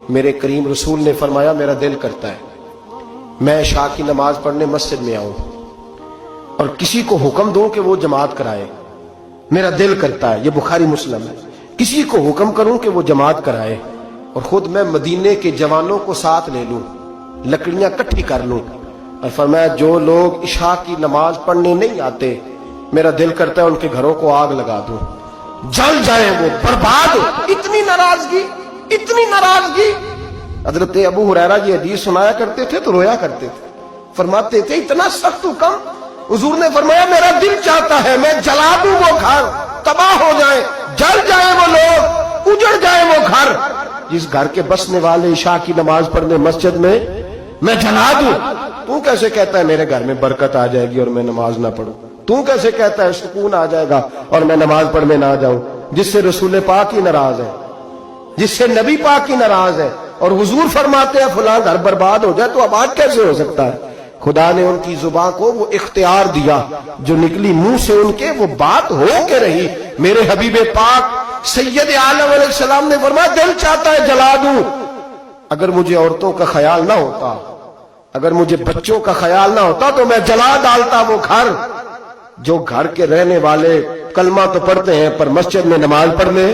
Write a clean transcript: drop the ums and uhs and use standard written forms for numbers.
میرے کریم رسول نے فرمایا میرا دل کرتا ہے میں عشاء کی نماز پڑھنے مسجد میں آؤں اور کسی کو حکم دوں کہ وہ جماعت کرائے. میرا دل کرتا ہے, یہ بخاری مسلم ہے, کسی کو حکم کروں کہ وہ جماعت کرائے اور خود میں مدینے کے جوانوں کو ساتھ لے لوں, لکڑیاں کٹھی کر لوں. اور فرمایا جو لوگ عشاء کی نماز پڑھنے نہیں آتے میرا دل کرتا ہے ان کے گھروں کو آگ لگا دوں, جل جائیں وہ, برباد ہو. اتنی ناراضگی, اتنی ناراضگی. حضرت ابو ہریرہ یہ حدیث سنایا کرتے تھے تو رویا کرتے تھے, فرماتے تھے اتنا سخت حکم. حضور نے فرمایا میرا دل چاہتا ہے میں جلا دوں وہ گھر, تباہ ہو جائیں, جل جائیں وہ لوگ, اجڑ جائیں وہ گھر جس گھر کے بسنے والے عشاء کی نماز پڑھنے مسجد میں جلا دوں. تو کیسے کہتا ہے میرے گھر میں برکت آ جائے گی اور میں نماز نہ پڑھوں؟ تو کیسے کہتا ہے سکون آ جائے گا اور میں نماز پڑھنے نہ جاؤں؟ جس سے رسول پاک ہی ناراض ہے, جس سے نبی پاک ہی ناراض ہے, اور حضور فرماتے ہیں فلاں گھر برباد ہو جائے تو اب آج کیسے ہو سکتا ہے؟ خدا نے ان کی زبان کو وہ اختیار دیا, جو نکلی منہ سے ان کے وہ بات ہو کے رہی. میرے حبیب پاک سید عالم علیہ السلام نے فرمایا دل چاہتا ہے جلا دوں. اگر مجھے عورتوں کا خیال نہ ہوتا, اگر مجھے بچوں کا خیال نہ ہوتا تو میں جلا ڈالتا وہ گھر. جو گھر کے رہنے والے کلمہ تو پڑھتے ہیں پر مسجد میں نماز پڑھنے